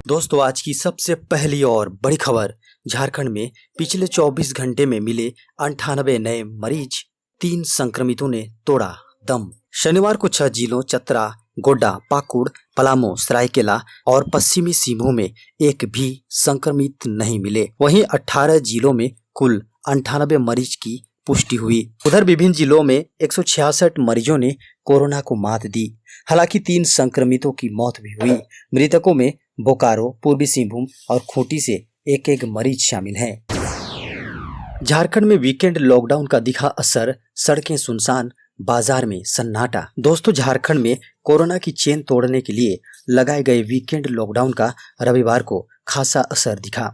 दोस्तों आज की सबसे पहली और बड़ी खबर। झारखंड में पिछले 24 घंटे में मिले 98 नए मरीज, 3 संक्रमितों ने तोड़ा दम। शनिवार को 6 जिलों चतरा, गोड्डा, पाकुड़, पलामू, सरायकेला और पश्चिमी सिंहभूम में एक भी संक्रमित नहीं मिले। वहीं 18 जिलों में कुल 98 मरीज की पुष्टि हुई। उधर विभिन्न जिलों में 166 मरीजों ने कोरोना को मात दी। हालांकि 3 संक्रमितों की मौत भी हुई। मृतकों में बोकारो, पूर्वी सिंहभूम और खूंटी से एक एक मरीज शामिल हैं। झारखंड में वीकेंड लॉकडाउन का दिखा असर, सड़कें सुनसान, बाजार में सन्नाटा। दोस्तों झारखंड में कोरोना की चेन तोड़ने के लिए लगाए गए वीकेंड लॉकडाउन का रविवार को खासा असर दिखा।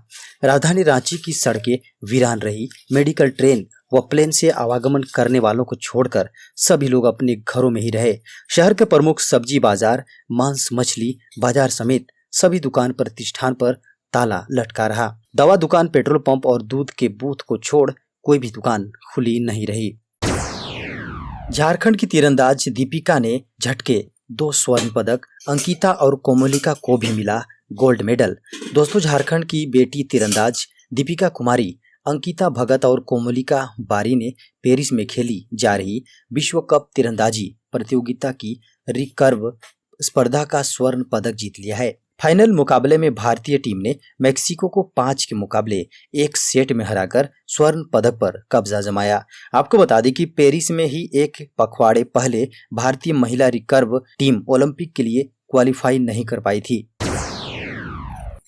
राजधानी रांची की सड़कें वीरान रही। मेडिकल ट्रेन व प्लेन से आवागमन करने वालों को छोड़कर सभी लोग अपने घरों में ही रहे। शहर के प्रमुख सब्जी बाजार, मांस मछली बाजार समेत सभी दुकान प्रतिष्ठान पर ताला लटका रहा। दवा दुकान, पेट्रोल पंप और दूध के बूथ को छोड़ कोई भी दुकान खुली नहीं रही। झारखंड की तीरंदाज दीपिका ने झटके 2 स्वर्ण पदक। अंकिता और कोमलिका को भी मिला गोल्ड मेडल। दोस्तों झारखंड की बेटी तीरंदाज दीपिका कुमारी, अंकिता भगत और कोमलिका बारी ने पेरिस में खेली जा रही विश्व कप तीरंदाजी प्रतियोगिता की रिकर्व स्पर्धा का स्वर्ण पदक जीत लिया है। फाइनल मुकाबले में भारतीय टीम ने मेक्सिको को 5 के मुकाबले 1 सेट में हराकर स्वर्ण पदक पर कब्जा जमाया। आपको बता दें कि पेरिस में ही एक पखवाड़े पहले भारतीय महिला रिकर्व टीम ओलंपिक के लिए क्वालिफाई नहीं कर पाई थी।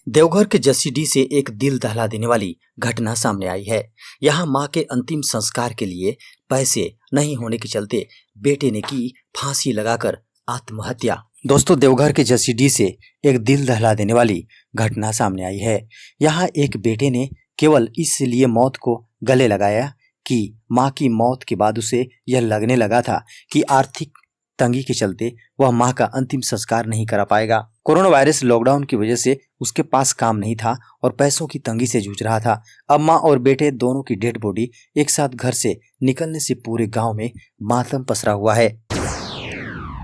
देवघर के जसीडीह से एक दिल दहला देने वाली घटना सामने आई है। यहाँ मां के अंतिम संस्कार के लिए पैसे नहीं होने के चलते बेटे ने की फांसी लगाकर आत्महत्या। दोस्तों देवघर के जसीडीह से एक दिल दहला देने वाली घटना सामने आई है। यहाँ एक बेटे ने केवल इसलिए मौत को गले लगाया कि मां की मौत के बाद उसे यह लगने लगा था कि आर्थिक तंगी के चलते वह मां का अंतिम संस्कार नहीं करा पाएगा। कोरोना वायरस लॉकडाउन की वजह से उसके पास काम नहीं था और पैसों की तंगी से जूझ रहा था। अब मां और बेटे दोनों की डेड बॉडी एक साथ घर से निकलने से पूरे गांव में मातम पसरा हुआ है।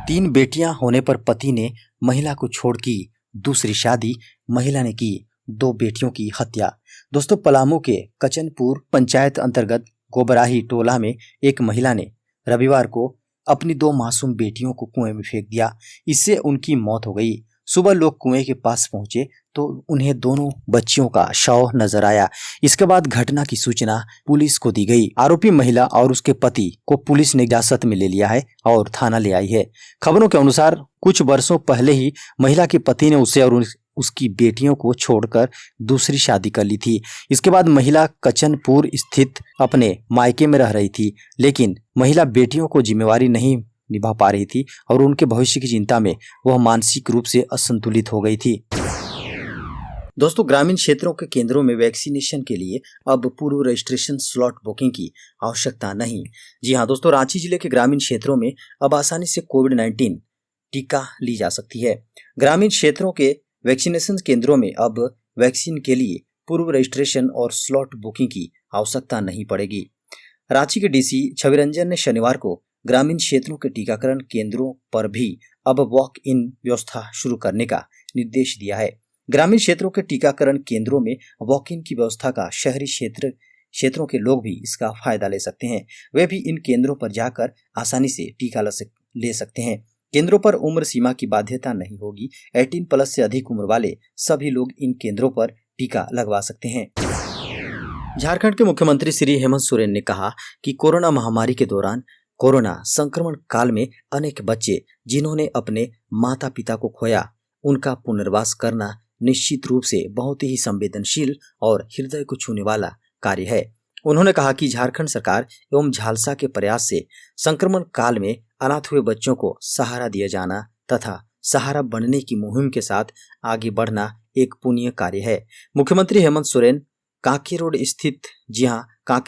3 बेटियां होने पर पति ने महिला को छोड़ की दूसरी शादी, महिला ने की 2 बेटियों की हत्या। दोस्तों पलामू के कचनपुर पंचायत अंतर्गत गोबराही टोला में एक महिला ने रविवार को अपनी 2 मासूम बेटियों को कुएं में फेंक दिया। इससे उनकी मौत हो गई। सुबह लोग कुएं के पास पहुंचे तो उन्हें दोनों बच्चियों का शव नजर आया। इसके बाद घटना की सूचना पुलिस को दी गई। आरोपी महिला और उसके पति को पुलिस ने हिरासत में ले लिया है और थाना ले आई है। खबरों के अनुसार कुछ वर्षों पहले ही महिला के पति ने उसे और उसकी बेटियों को छोड़कर दूसरी शादी कर ली थी। इसके बाद महिला कचनपुर स्थित अपने मायके में रह रही थी, लेकिन महिला बेटियों को जिम्मेवारी नहीं निभा पा रही थी और उनके भविष्य की चिंता में वह मानसिक रूप से असंतुलित हो गई थी। दोस्तों ग्रामीण क्षेत्रों के केंद्रों में वैक्सीनेशन के लिए अब पूर्व रजिस्ट्रेशन स्लॉट बुकिंग की आवश्यकता नहीं। जी हाँ दोस्तों, रांची जिले के ग्रामीण क्षेत्रों में अब आसानी से कोविड-19 टीका ली जा सकती है। ग्रामीण क्षेत्रों के वैक्सीनेशन केंद्रों में अब वैक्सीन के लिए पूर्व रजिस्ट्रेशन और स्लॉट बुकिंग की आवश्यकता नहीं पड़ेगी। रांची के डीसी छविरंजन ने शनिवार को ग्रामीण क्षेत्रों के टीकाकरण केंद्रों पर भी अब वॉक इन व्यवस्था शुरू करने का निर्देश दिया है। ग्रामीण क्षेत्रों के टीकाकरण केंद्रों में वॉक इन की व्यवस्था का शहरी क्षेत्रों के लोग भी इसका फायदा ले सकते हैं। वे भी इन केंद्रों पर जाकर आसानी से टीका ले सकते हैं। केंद्रों पर उम्र सीमा की बाध्यता नहीं होगी। 18+ से अधिक उम्र वाले सभी लोग इन केंद्रों पर टीका लगवा सकते हैं। झारखंड के मुख्यमंत्री श्री हेमंत सोरेन ने कहा कि कोरोना महामारी के दौरान कोरोना संक्रमण काल में अनेक बच्चे जिन्होंने अपने माता पिता को खोया, उनका पुनर्वास करना निश्चित रूप से बहुत ही संवेदनशील और हृदय को छूने वाला कार्य है। उन्होंने कहा कि झारखंड सरकार एवं झालसा के प्रयास से संक्रमण काल में अनाथ हुए बच्चों को सहारा दिया जाना तथा सहारा बनने की मुहिम के साथ आगे बढ़ना एक पुण्य कार्य है। मुख्यमंत्री हेमंत सोरेन कांके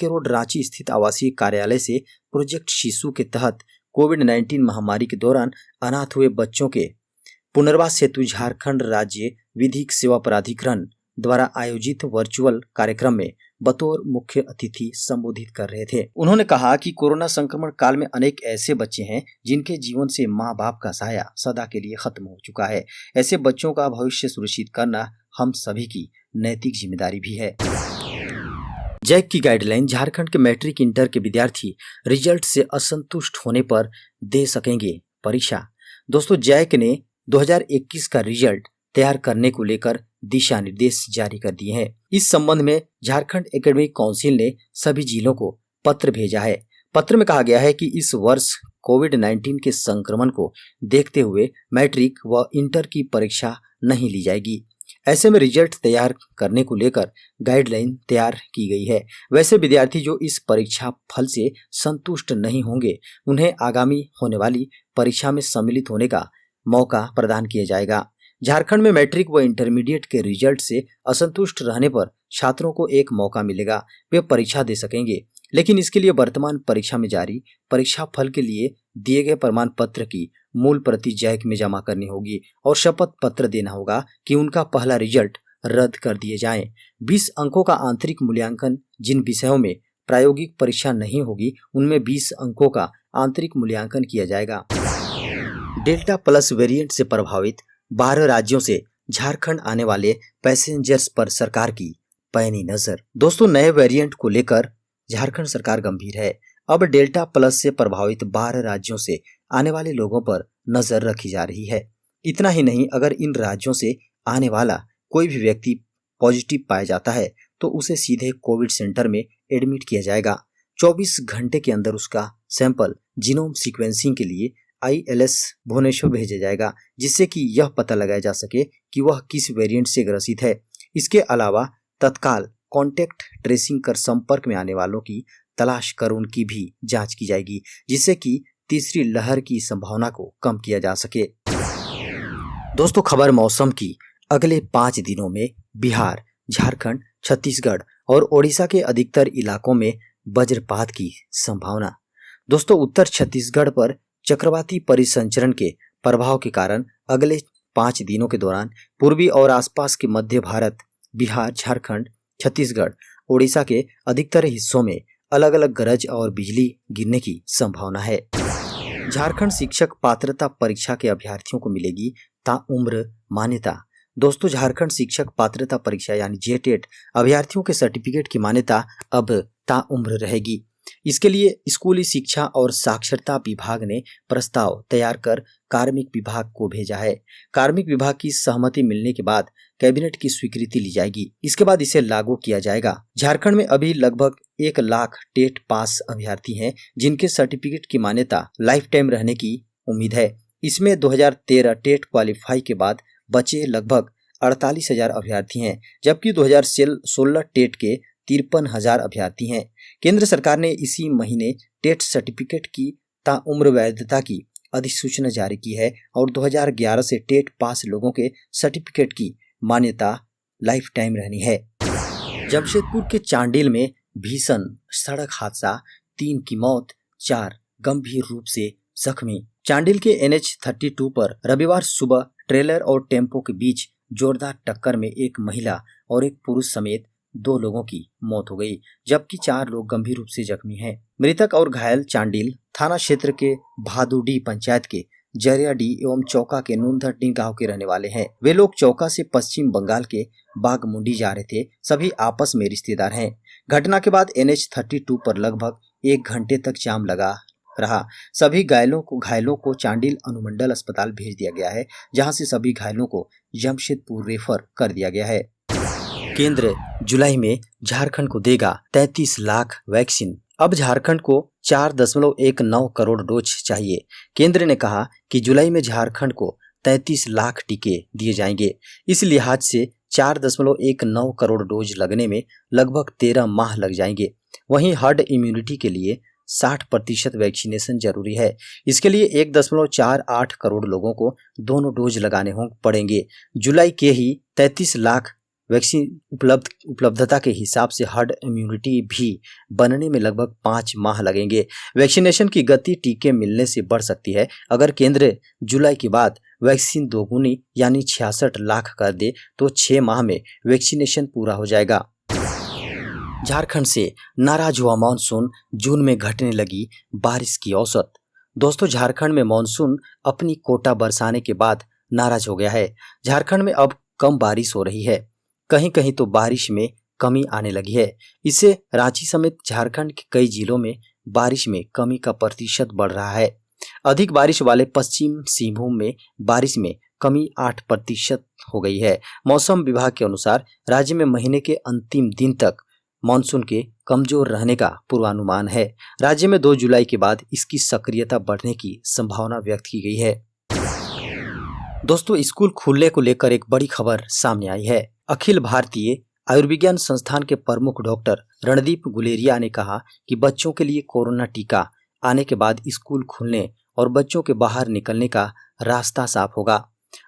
रोड रांची स्थित आवासीय कार्यालय से प्रोजेक्ट शिशु के तहत कोविड-19 महामारी के दौरान अनाथ हुए बच्चों के पुनर्वास हेतु झारखंड राज्य विधिक सेवा प्राधिकरण द्वारा आयोजित वर्चुअल कार्यक्रम में बतौर मुख्य अतिथि संबोधित कर रहे थे। उन्होंने कहा कि कोरोना संक्रमण काल में अनेक ऐसे बच्चे हैं जिनके जीवन से माँ बाप का साया सदा के लिए खत्म हो चुका है। ऐसे बच्चों का भविष्य सुरक्षित करना हम सभी की नैतिक जिम्मेदारी भी है। जैक की गाइडलाइन, झारखंड के मैट्रिक इंटर के विद्यार्थी रिजल्ट से असंतुष्ट होने पर दे सकेंगे परीक्षा। दोस्तों, जैक ने 2021 का रिजल्ट तैयार करने को लेकर दिशा निर्देश जारी कर दिए हैं। इस संबंध में झारखंड एकेडमिक काउंसिल ने सभी जिलों को पत्र भेजा है। पत्र में कहा गया है कि इस वर्ष कोविड-19 के संक्रमण को देखते हुए मैट्रिक व इंटर की परीक्षा नहीं ली जाएगी। ऐसे में रिजल्ट तैयार करने को लेकर गाइडलाइन तैयार की गई है। वैसे विद्यार्थी जो इस परीक्षा फल से संतुष्ट नहीं होंगे, उन्हें आगामी होने वाली परीक्षा में सम्मिलित होने का मौका प्रदान किया जाएगा। झारखंड में मैट्रिक व इंटरमीडिएट के रिजल्ट से असंतुष्ट रहने पर छात्रों को एक मौका मिलेगा, वे परीक्षा दे सकेंगे। लेकिन इसके लिए वर्तमान परीक्षा में जारी परीक्षा फल के लिए दिए गए प्रमाण पत्र की मूल प्रति जैक में जमा करनी होगी और शपथ पत्र देना होगा कि उनका पहला रिजल्ट रद्द कर दिए जाएं। 20 अंकों का आंतरिक मूल्यांकन, जिन विषयों में प्रायोगिक परीक्षा नहीं होगी उनमें 20 अंकों का आंतरिक मूल्यांकन किया जाएगा। डेल्टा प्लस वेरिएंट से प्रभावित 12 राज्यों से झारखंड आने वाले पैसेंजर्स पर सरकार की पैनी नजर। दोस्तों, नए वेरिएंट को लेकर झारखंड सरकार गंभीर है। अब डेल्टा प्लस से प्रभावित 12 राज्यों से आने वाले लोगों पर नजर रखी जा रही है। इतना ही नहीं, अगर इन राज्यों से आने वाला कोई भी व्यक्ति पॉजिटिव पाया जाता है तो उसे सीधे कोविड सेंटर में एडमिट किया जाएगा। 24 घंटे के अंदर उसका सैंपल जीनोम सीक्वेंसिंग के लिए ILS भुवनेश्वर भेजा जाएगा, जिससे कि यह पता लगाया जा सके कि वह किस वेरिएंट से ग्रसित है। इसके अलावा तत्काल कॉन्टैक्ट ट्रेसिंग कर संपर्क में आने वालों की तलाश कर उनकी भी जांच की जाएगी, जिससे कि तीसरी लहर की संभावना को कम किया जा सके। दोस्तों, खबर मौसम की। अगले 5 दिनों में बिहार, झारखंड, छत्तीसगढ़ और ओडिशा के अधिकतर इलाकों में वज्रपात की संभावना। दोस्तों, उत्तर छत्तीसगढ़ पर चक्रवाती परिसंचरण के प्रभाव के कारण अगले 5 दिनों के दौरान पूर्वी और आसपास के मध्य भारत, बिहार, झारखंड, छत्तीसगढ़, ओडिशा के अधिकतर हिस्सों में अलग अलग गरज और बिजली गिरने की संभावना है। झारखंड शिक्षक पात्रता परीक्षा के अभ्यर्थियों को मिलेगी ताउम्र मान्यता। दोस्तों, झारखंड शिक्षक पात्रता परीक्षा यानी JTET अभ्यर्थियों के सर्टिफिकेट की मान्यता अब ताउम्र रहेगी। इसके लिए स्कूली शिक्षा और साक्षरता विभाग ने प्रस्ताव तैयार कर कार्मिक विभाग को भेजा है। कार्मिक विभाग की सहमति मिलने के बाद कैबिनेट की स्वीकृति ली जाएगी। इसके बाद इसे लागू किया जाएगा। झारखंड में अभी लगभग 1 लाख टेट पास अभ्यर्थी हैं, जिनके सर्टिफिकेट की मान्यता लाइफ टाइम रहने की उम्मीद है। इसमें 2013 टेट क्वालिफाई के बाद बचे लगभग 48,000 अभ्यर्थी हैं, जबकि 2016 टेट के 53,000 अभ्यर्थी हैं। केंद्र सरकार ने इसी महीने टेट सर्टिफिकेट की ताउम्र वैधता की अधिसूचना जारी की है और 2011 से टेट पास लोगों के सर्टिफिकेट की मान्यता लाइफ टाइम रहनी है। जमशेदपुर के चांडिल में भीषण सड़क हादसा, 3 की मौत, 4 गंभीर रूप से जख्मी। चांडिल के NH-32 पर रविवार सुबह ट्रेलर और टेम्पो के बीच जोरदार टक्कर में एक महिला और एक पुरुष समेत 2 लोगों की मौत हो गई, जबकि 4 लोग गंभीर रूप से जख्मी हैं। मृतक और घायल चांडिल थाना क्षेत्र के भादुडी पंचायत के जरियाडी एवं चौका के नूनधट्टी गांव के रहने वाले हैं। वे लोग चौका से पश्चिम बंगाल के बागमुंडी जा रहे थे। सभी आपस में रिश्तेदार हैं। घटना के बाद NH-32 पर लगभग 1 घंटे तक जाम लगा रहा। सभी घायलों को चांडिल अनुमंडल अस्पताल भेज दिया गया है, जहां से सभी घायलों को जमशेदपुर रेफर कर दिया गया है। केंद्र जुलाई में झारखंड को देगा 33 लाख वैक्सीन। अब झारखंड को 4.19 करोड़ डोज चाहिए। केंद्र ने कहा कि जुलाई में झारखंड को 33 लाख टीके दिए जाएंगे। इस लिहाज से 4.19 करोड़ डोज लगने में लगभग 13 माह लग जाएंगे। वहीं हर्ड इम्यूनिटी के लिए 60% वैक्सीनेशन जरूरी है। इसके लिए 1.48 करोड़ लोगों को दोनों डोज लगाने पड़ेंगे। जुलाई के ही 33 लाख वैक्सीन उपलब्धता के हिसाब से हर्ड इम्यूनिटी भी बनने में लगभग 5 माह लगेंगे। वैक्सीनेशन की गति टीके मिलने से बढ़ सकती है। अगर केंद्र जुलाई के बाद वैक्सीन दोगुनी यानी 66 लाख कर दे तो 6 माह में वैक्सीनेशन पूरा हो जाएगा। झारखंड से नाराज हुआ मानसून, जून में घटने लगी बारिश की औसत। दोस्तों, झारखंड में मानसून अपनी कोटा बरसाने के बाद नाराज हो गया है। झारखंड में अब कम बारिश हो रही है। कहीं कहीं तो बारिश में कमी आने लगी है। इससे रांची समेत झारखंड के कई जिलों में बारिश में कमी का प्रतिशत बढ़ रहा है। अधिक बारिश वाले पश्चिम सिंहभूम में बारिश में कमी 8% हो गई है। मौसम विभाग के अनुसार राज्य में महीने के अंतिम दिन तक मानसून के कमजोर रहने का पूर्वानुमान है। राज्य में 2 जुलाई के बाद इसकी सक्रियता बढ़ने की संभावना व्यक्त की गई है। दोस्तों, स्कूल खुलने को लेकर एक बड़ी खबर सामने आई है। अखिल भारतीय आयुर्विज्ञान संस्थान के प्रमुख डॉक्टर रणदीप गुलेरिया ने कहा कि बच्चों के लिए कोरोना टीका आने के बाद स्कूल खुलने और बच्चों के बाहर निकलने का रास्ता साफ होगा।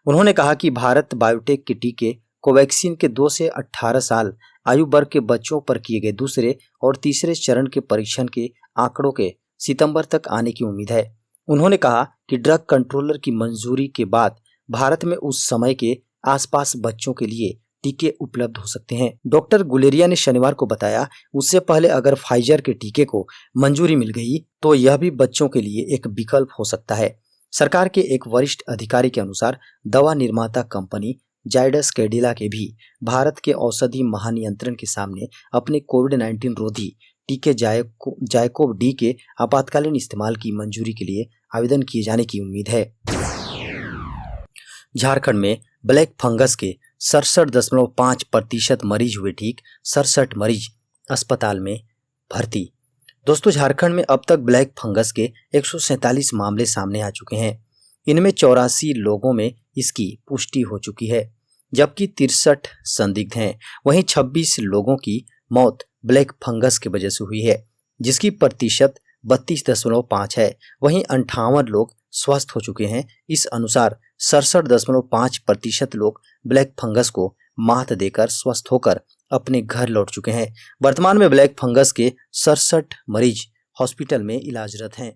उन्होंने कहा कि भारत बायोटेक के टीके कोवैक्सीन के 2 से 18 साल आयु वर्ग के बच्चों पर किए गए दूसरे और तीसरे चरण के परीक्षण के आंकड़ों के सितंबर तक आने की उम्मीद है। उन्होंने कहा कि ड्रग कंट्रोलर की मंजूरी के बाद भारत में उस समय के आसपास बच्चों के लिए टीके उपलब्ध हो सकते हैं। डॉक्टर गुलेरिया ने शनिवार को बताया, उससे पहले अगर फाइजर के टीके को मंजूरी मिल गई तो यह भी बच्चों के लिए एक विकल्प हो सकता है। सरकार के एक वरिष्ठ अधिकारी के अनुसार दवा निर्माता कंपनी जायडस कैडिला के भी भारत के औषधि महानियंत्रण के सामने अपने कोविड-19 रोधी टीके जायकोव डी के आपातकालीन इस्तेमाल की मंजूरी के लिए आवेदन किए जाने की उम्मीद है। झारखंड में ब्लैक फंगस के 67.5% मरीज हुए ठीक, 67 मरीज अस्पताल में भर्ती। दोस्तों, झारखंड में अब तक ब्लैक फंगस के 147 मामले सामने आ चुके हैं। इनमें 84 लोगों में इसकी पुष्टि हो चुकी है, जबकि 63 संदिग्ध हैं। वहीं 26 लोगों की मौत ब्लैक फंगस की वजह से हुई है, जिसकी प्रतिशत 32.5 है। वहीं 58 लोग स्वस्थ हो चुके हैं। इस अनुसार 67.5% लोग ब्लैक फंगस को मात देकर स्वस्थ होकर अपने घर लौट चुके हैं। वर्तमान में ब्लैक फंगस के 67 मरीज हॉस्पिटल में इलाजरत हैं।